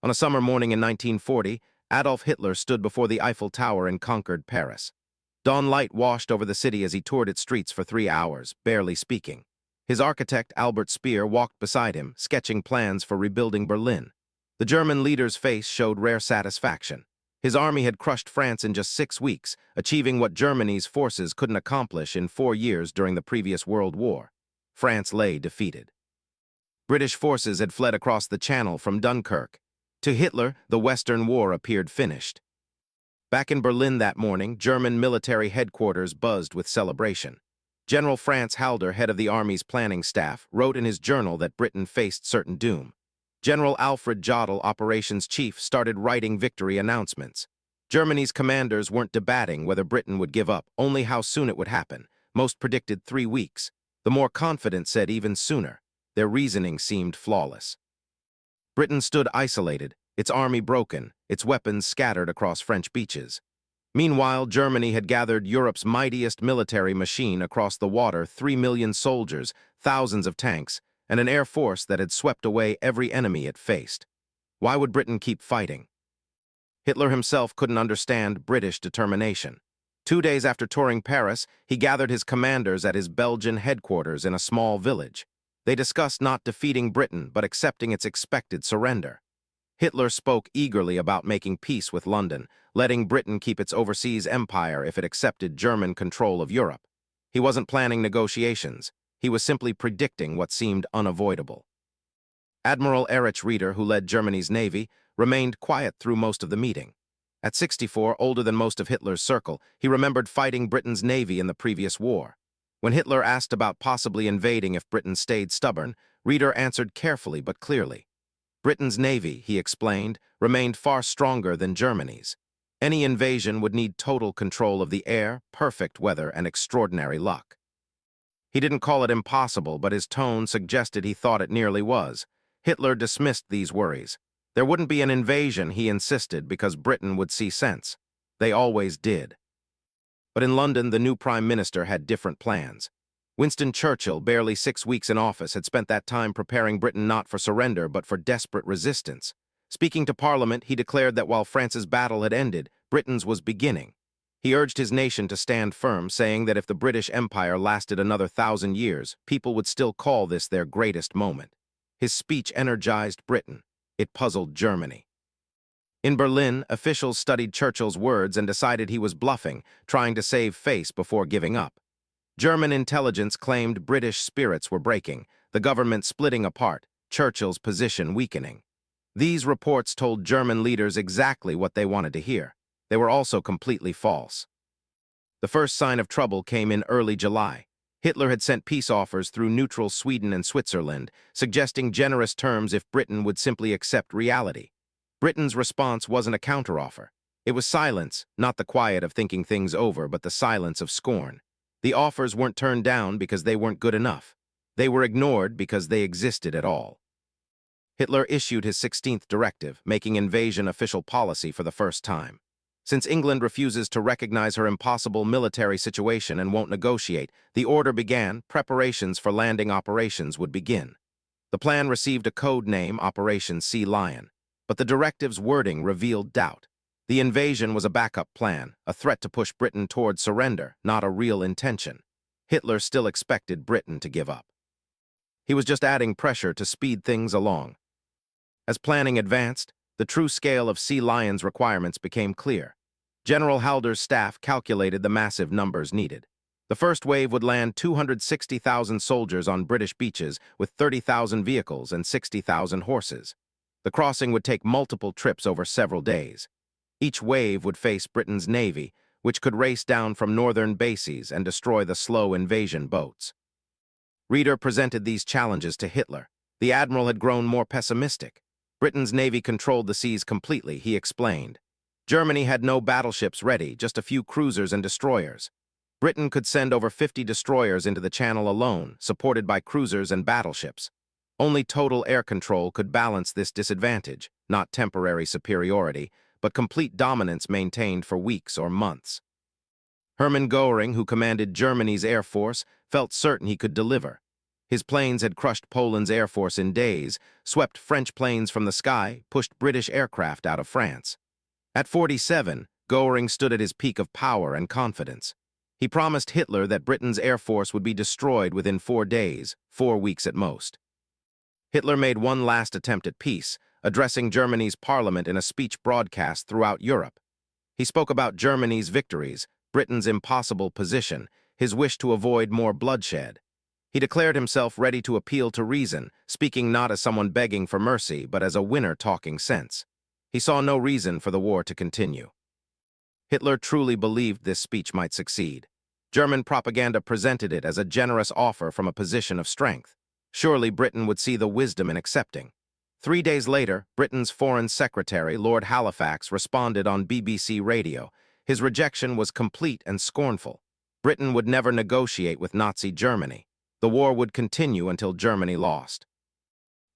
On a summer morning in 1940, Adolf Hitler stood before the Eiffel Tower in conquered Paris. Dawn light washed over the city as he toured its streets for 3 hours, barely speaking. His architect, Albert Speer, walked beside him, sketching plans for rebuilding Berlin. The German leader's face showed rare satisfaction. His army had crushed France in just 6 weeks, achieving what Germany's forces couldn't accomplish in 4 years during the previous World War. France lay defeated. British forces had fled across the Channel from Dunkirk. To Hitler, the Western War appeared finished. Back in Berlin that morning, German military headquarters buzzed with celebration. General Franz Halder, head of the army's planning staff, wrote in his journal that Britain faced certain doom. General Alfred Jodl, operations chief, started writing victory announcements. Germany's commanders weren't debating whether Britain would give up, only how soon it would happen. Most predicted 3 weeks. The more confident said even sooner. Their reasoning seemed flawless. Britain stood isolated, its army broken, its weapons scattered across French beaches. Meanwhile, Germany had gathered Europe's mightiest military machine across the water, 3 million soldiers, thousands of tanks, and an air force that had swept away every enemy it faced. Why would Britain keep fighting? Hitler himself couldn't understand British determination. 2 days after touring Paris, he gathered his commanders at his Belgian headquarters in a small village. They discussed not defeating Britain, but accepting its expected surrender. Hitler spoke eagerly about making peace with London, letting Britain keep its overseas empire if it accepted German control of Europe. He wasn't planning negotiations. He was simply predicting what seemed unavoidable. Admiral Erich Rieder, who led Germany's navy, remained quiet through most of the meeting. At 64, older than most of Hitler's circle, he remembered fighting Britain's navy in the previous war. When Hitler asked about possibly invading if Britain stayed stubborn, Rieder answered carefully but clearly. Britain's navy, he explained, remained far stronger than Germany's. Any invasion would need total control of the air, perfect weather, and extraordinary luck. He didn't call it impossible, but his tone suggested he thought it nearly was. Hitler dismissed these worries. There wouldn't be an invasion, he insisted, because Britain would see sense. They always did. But in London, the new Prime Minister had different plans. Winston Churchill, barely 6 weeks in office, had spent that time preparing Britain not for surrender but for desperate resistance. Speaking to Parliament, he declared that while France's battle had ended, Britain's was beginning. He urged his nation to stand firm, saying that if the British Empire lasted another 1,000 years, people would still call this their greatest moment. His speech energized Britain. It puzzled Germany. In Berlin, officials studied Churchill's words and decided he was bluffing, trying to save face before giving up. German intelligence claimed British spirits were breaking, the government splitting apart, Churchill's position weakening. These reports told German leaders exactly what they wanted to hear. They were also completely false. The first sign of trouble came in early July. Hitler had sent peace offers through neutral Sweden and Switzerland, suggesting generous terms if Britain would simply accept reality. Britain's response wasn't a counteroffer. It was silence, not the quiet of thinking things over, but the silence of scorn. The offers weren't turned down because they weren't good enough. They were ignored because they existed at all. Hitler issued his 16th directive, making invasion official policy for the first time. Since England refuses to recognize her impossible military situation and won't negotiate, the order began. Preparations for landing operations would begin. The plan received a code name, Operation Sea Lion, but the directive's wording revealed doubt. The invasion was a backup plan, a threat to push Britain toward surrender, not a real intention. Hitler still expected Britain to give up. He was just adding pressure to speed things along. As planning advanced, the true scale of Sea Lion's requirements became clear. General Halder's staff calculated the massive numbers needed. The first wave would land 260,000 soldiers on British beaches with 30,000 vehicles and 60,000 horses. The crossing would take multiple trips over several days. Each wave would face Britain's navy, which could race down from northern bases and destroy the slow invasion boats. Rieder presented these challenges to Hitler. The admiral had grown more pessimistic. Britain's navy controlled the seas completely, he explained. Germany had no battleships ready, just a few cruisers and destroyers. Britain could send over 50 destroyers into the Channel alone, supported by cruisers and battleships. Only total air control could balance this disadvantage, not temporary superiority, but complete dominance maintained for weeks or months. Hermann Göring, who commanded Germany's air force, felt certain he could deliver. His planes had crushed Poland's air force in days, swept French planes from the sky, pushed British aircraft out of France. At 47, Goering stood at his peak of power and confidence. He promised Hitler that Britain's air force would be destroyed within 4 days, 4 weeks at most. Hitler made one last attempt at peace, addressing Germany's parliament in a speech broadcast throughout Europe. He spoke about Germany's victories, Britain's impossible position, his wish to avoid more bloodshed. He declared himself ready to appeal to reason, speaking not as someone begging for mercy, but as a winner talking sense. He saw no reason for the war to continue. Hitler truly believed this speech might succeed. German propaganda presented it as a generous offer from a position of strength. Surely Britain would see the wisdom in accepting. 3 days later, Britain's Foreign Secretary, Lord Halifax, responded on BBC Radio. His rejection was complete and scornful. Britain would never negotiate with Nazi Germany. The war would continue until Germany lost.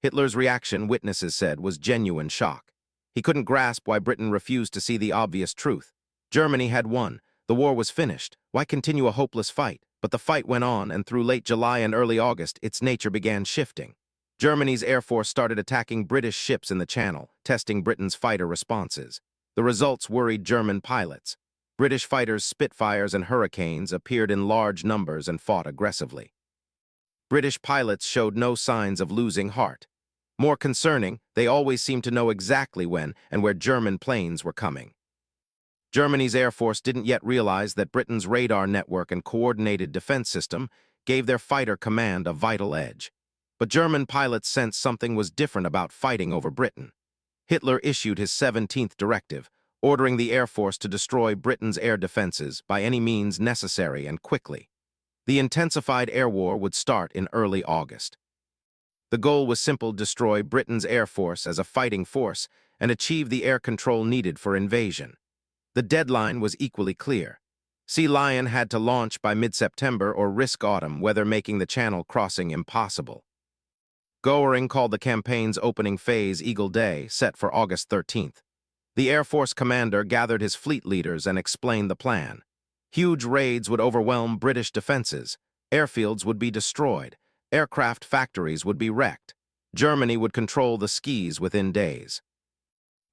Hitler's reaction, witnesses said, was genuine shock. He couldn't grasp why Britain refused to see the obvious truth. Germany had won. The war was finished. Why continue a hopeless fight? But the fight went on, and through late July and early August, its nature began shifting. Germany's air force started attacking British ships in the Channel, testing Britain's fighter responses. The results worried German pilots. British fighters Spitfires and Hurricanes appeared in large numbers and fought aggressively. British pilots showed no signs of losing heart. More concerning, they always seemed to know exactly when and where German planes were coming. Germany's air force didn't yet realize that Britain's radar network and coordinated defense system gave their fighter command a vital edge. But German pilots sensed something was different about fighting over Britain. Hitler issued his 17th directive, ordering the Air Force to destroy Britain's air defenses by any means necessary and quickly. The intensified air war would start in early August. The goal was simple: destroy Britain's air force as a fighting force and achieve the air control needed for invasion. The deadline was equally clear. Sea Lion had to launch by mid-September or risk autumn weather, making the Channel crossing impossible. Goering called the campaign's opening phase Eagle Day, set for August 13th. The Air Force commander gathered his fleet leaders and explained the plan. Huge raids would overwhelm British defenses. Airfields would be destroyed. Aircraft factories would be wrecked. Germany would control the skies within days.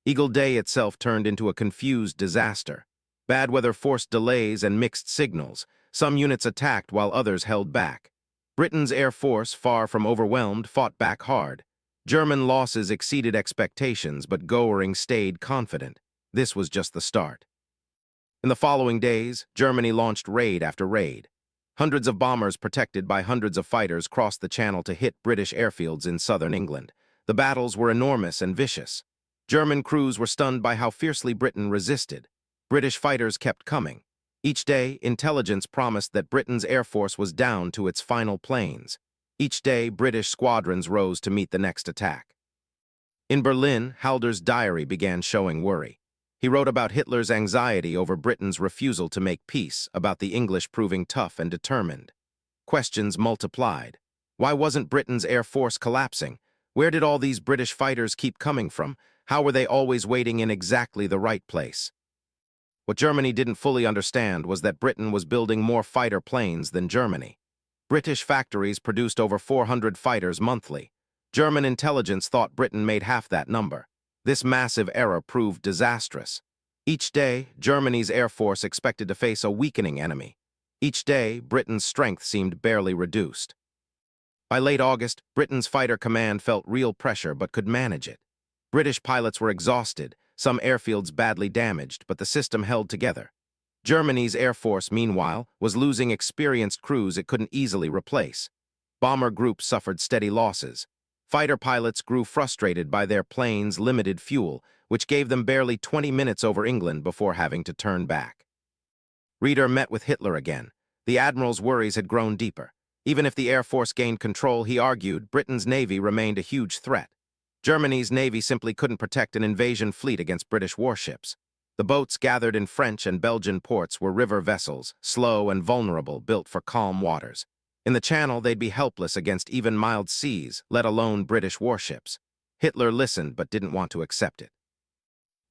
Eagle Day itself turned into a confused disaster. Bad weather forced delays and mixed signals. Some units attacked while others held back. Britain's air force, far from overwhelmed, fought back hard. German losses exceeded expectations, but Goering stayed confident. This was just the start. In the following days, Germany launched raid after raid. Hundreds of bombers protected by hundreds of fighters crossed the Channel to hit British airfields in southern England. The battles were enormous and vicious. German crews were stunned by how fiercely Britain resisted. British fighters kept coming. Each day, intelligence promised that Britain's air force was down to its final planes. Each day, British squadrons rose to meet the next attack. In Berlin, Halder's diary began showing worry. He wrote about Hitler's anxiety over Britain's refusal to make peace, about the English proving tough and determined. Questions multiplied. Why wasn't Britain's air force collapsing? Where did all these British fighters keep coming from? How were they always waiting in exactly the right place? What Germany didn't fully understand was that Britain was building more fighter planes than Germany. British factories produced over 400 fighters monthly. German intelligence thought Britain made half that number. This massive error proved disastrous. Each day, Germany's air force expected to face a weakening enemy. Each day, Britain's strength seemed barely reduced. By late August, Britain's fighter command felt real pressure but could manage it. British pilots were exhausted, some airfields badly damaged, but the system held together. Germany's air force, meanwhile, was losing experienced crews it couldn't easily replace. Bomber groups suffered steady losses. Fighter pilots grew frustrated by their planes' limited fuel, which gave them barely 20 minutes over England before having to turn back. Reeder met with Hitler again. The admiral's worries had grown deeper. Even if the Air Force gained control, he argued, Britain's navy remained a huge threat. Germany's navy simply couldn't protect an invasion fleet against British warships. The boats gathered in French and Belgian ports were river vessels, slow and vulnerable, built for calm waters. In the Channel, they'd be helpless against even mild seas, let alone British warships. Hitler listened but didn't want to accept it.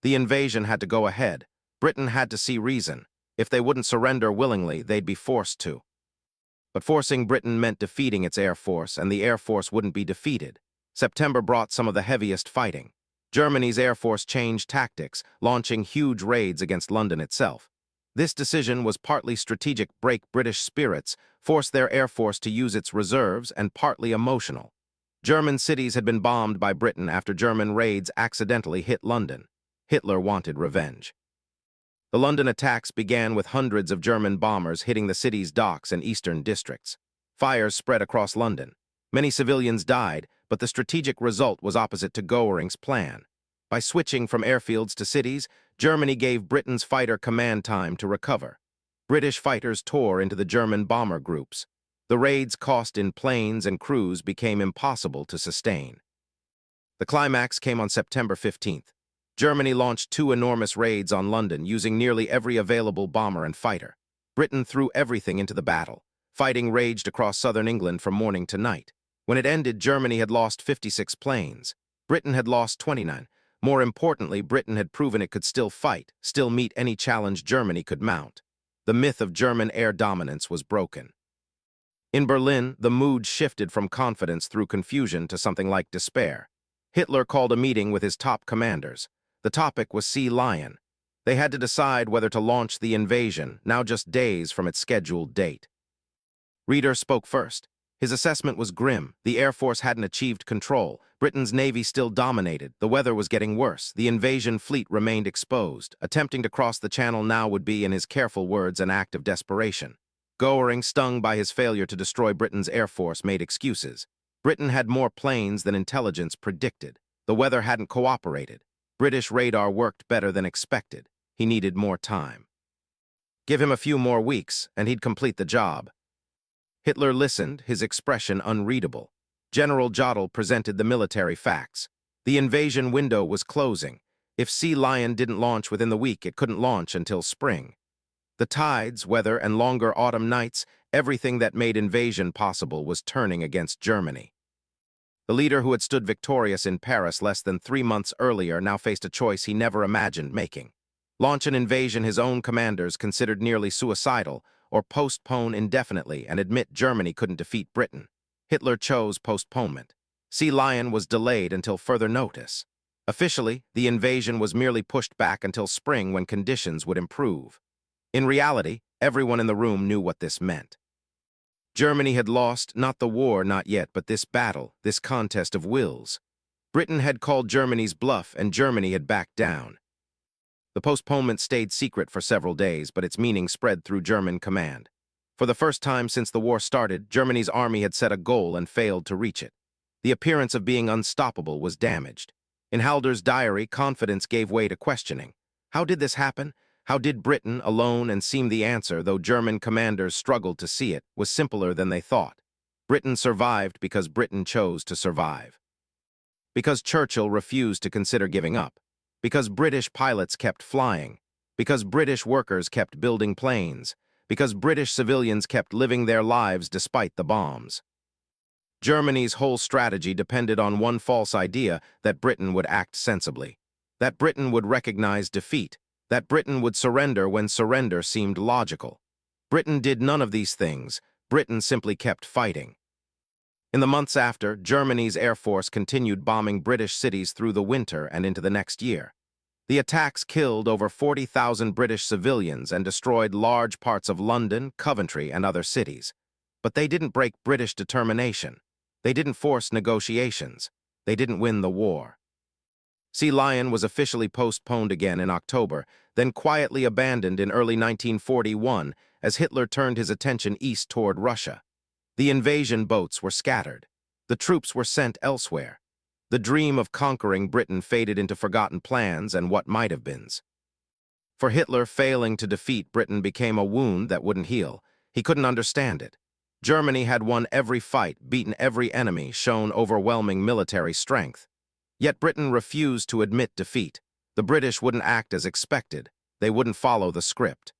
The invasion had to go ahead. Britain had to see reason. If they wouldn't surrender willingly, they'd be forced to. But forcing Britain meant defeating its air force, and the air force wouldn't be defeated. September brought some of the heaviest fighting. Germany's air force changed tactics, launching huge raids against London itself. This decision was partly strategic break British spirits, forced their air force to use its reserves, and partly emotional. German cities had been bombed by Britain after German raids accidentally hit London. Hitler wanted revenge. The London attacks began with hundreds of German bombers hitting the city's docks and eastern districts. Fires spread across London. Many civilians died, but the strategic result was opposite to Goering's plan. By switching from airfields to cities, Germany gave Britain's fighter command time to recover. British fighters tore into the German bomber groups. The raids cost in planes and crews became impossible to sustain. The climax came on September 15th. Germany launched two enormous raids on London using nearly every available bomber and fighter. Britain threw everything into the battle. Fighting raged across southern England from morning to night. When it ended, Germany had lost 56 planes. Britain had lost 29. More importantly, Britain had proven it could still fight, still meet any challenge Germany could mount. The myth of German air dominance was broken. In Berlin, the mood shifted from confidence through confusion to something like despair. Hitler called a meeting with his top commanders. The topic was Sea Lion. They had to decide whether to launch the invasion, now just days from its scheduled date. Reeder spoke first. His assessment was grim. The Air Force hadn't achieved control. Britain's Navy still dominated. The weather was getting worse. The invasion fleet remained exposed. Attempting to cross the channel now would be, in his careful words, an act of desperation. Goering, stung by his failure to destroy Britain's Air Force, made excuses. Britain had more planes than intelligence predicted. The weather hadn't cooperated. British radar worked better than expected. He needed more time. Give him a few more weeks, and he'd complete the job. Hitler listened, his expression unreadable. General Jodl presented the military facts. The invasion window was closing. If Sea Lion didn't launch within the week, it couldn't launch until spring. The tides, weather, and longer autumn nights, everything that made invasion possible was turning against Germany. The leader who had stood victorious in Paris less than 3 months earlier now faced a choice he never imagined making. Launch an invasion his own commanders considered nearly suicidal, or postpone indefinitely and admit Germany couldn't defeat Britain. Hitler chose postponement. Sea Lion was delayed until further notice. Officially, the invasion was merely pushed back until spring when conditions would improve. In reality, everyone in the room knew what this meant. Germany had lost not the war, not yet, but this battle, this contest of wills. Britain had called Germany's bluff, and Germany had backed down. The postponement stayed secret for several days, but its meaning spread through German command. For the first time since the war started, Germany's army had set a goal and failed to reach it. The appearance of being unstoppable was damaged. In Halder's diary, confidence gave way to questioning. How did this happen? How did Britain, alone and seem the answer, though German commanders struggled to see it, was simpler than they thought. Britain survived because Britain chose to survive. Because Churchill refused to consider giving up. Because British pilots kept flying. Because British workers kept building planes. Because British civilians kept living their lives despite the bombs. Germany's whole strategy depended on one false idea, that Britain would act sensibly. That Britain would recognize defeat. That Britain would surrender when surrender seemed logical. Britain did none of these things. Britain simply kept fighting. In the months after, Germany's Air Force continued bombing British cities through the winter and into the next year. The attacks killed over 40,000 British civilians and destroyed large parts of London, Coventry, and other cities. But they didn't break British determination. They didn't force negotiations. They didn't win the war. Sea Lion was officially postponed again in October, then quietly abandoned in early 1941 as Hitler turned his attention east toward Russia. The invasion boats were scattered. The troops were sent elsewhere. The dream of conquering Britain faded into forgotten plans and what might have beens. For Hitler, failing to defeat Britain became a wound that wouldn't heal. He couldn't understand it. Germany had won every fight, beaten every enemy, shown overwhelming military strength. Yet Britain refused to admit defeat. The British wouldn't act as expected. They wouldn't follow the script.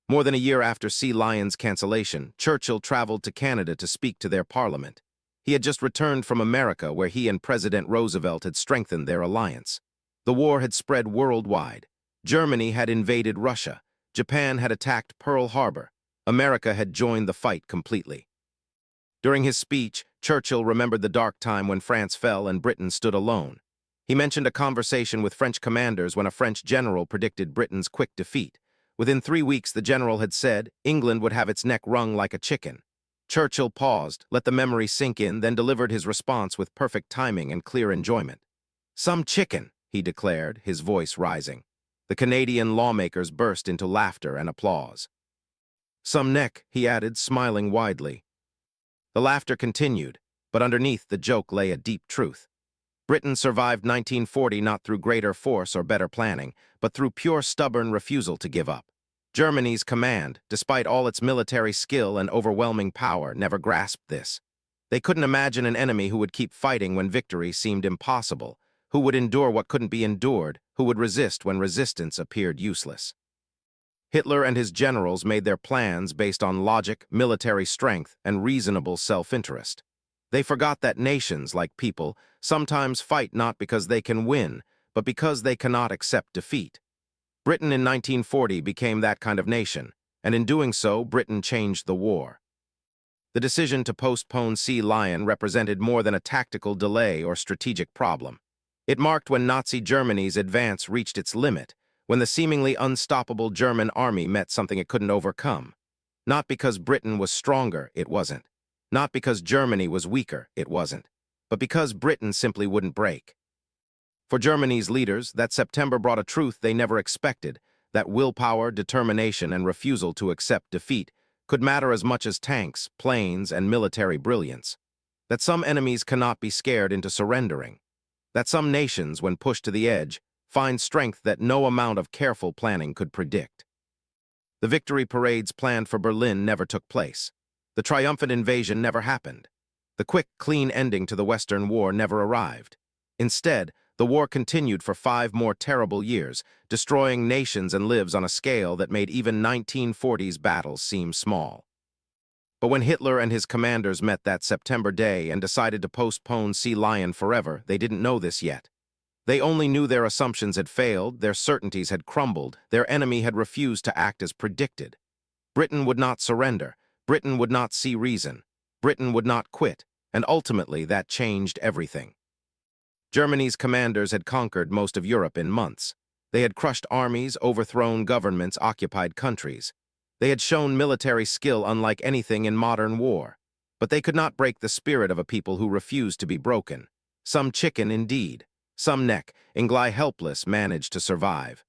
More than a year after Sea Lion's cancellation, Churchill traveled to Canada to speak to their parliament. He had just returned from America, where he and President Roosevelt had strengthened their alliance. The war had spread worldwide. Germany had invaded Russia. Japan had attacked Pearl Harbor. America had joined the fight completely. During his speech, Churchill remembered the dark time when France fell and Britain stood alone. He mentioned a conversation with French commanders when a French general predicted Britain's quick defeat. Within 3 weeks, the general had said England would have its neck wrung like a chicken. Churchill paused, let the memory sink in, then delivered his response with perfect timing and clear enjoyment. "Some chicken," he declared, his voice rising. The Canadian lawmakers burst into laughter and applause. "Some neck," he added, smiling widely. The laughter continued, but underneath the joke lay a deep truth. Britain survived 1940 not through greater force or better planning, but through pure stubborn refusal to give up. Germany's command, despite all its military skill and overwhelming power, never grasped this. They couldn't imagine an enemy who would keep fighting when victory seemed impossible, who would endure what couldn't be endured, who would resist when resistance appeared useless. Hitler and his generals made their plans based on logic, military strength, and reasonable self-interest. They forgot that nations, like people, sometimes fight not because they can win, but because they cannot accept defeat. Britain in 1940 became that kind of nation, and in doing so, Britain changed the war. The decision to postpone Sea Lion represented more than a tactical delay or strategic problem. It marked when Nazi Germany's advance reached its limit, when the seemingly unstoppable German army met something it couldn't overcome. Not because Britain was stronger, it wasn't. Not because Germany was weaker, it wasn't. But because Britain simply wouldn't break. For Germany's leaders, that September brought a truth they never expected, that willpower, determination, and refusal to accept defeat could matter as much as tanks, planes, and military brilliance. That some enemies cannot be scared into surrendering. That some nations, when pushed to the edge, find strength that no amount of careful planning could predict. The victory parades planned for Berlin never took place. The triumphant invasion never happened. The quick, clean ending to the Western War never arrived. Instead, the war continued for 5 more terrible years, destroying nations and lives on a scale that made even 1940's battles seem small. But when Hitler and his commanders met that September day and decided to postpone Sea Lion forever, they didn't know this yet. They only knew their assumptions had failed, their certainties had crumbled, their enemy had refused to act as predicted. Britain would not surrender, Britain would not see reason, Britain would not quit, and ultimately that changed everything. Germany's commanders had conquered most of Europe in months. They had crushed armies, overthrown governments, occupied countries. They had shown military skill unlike anything in modern war. But they could not break the spirit of a people who refused to be broken. Some chicken indeed. Some neck, Ingly helpless, managed to survive.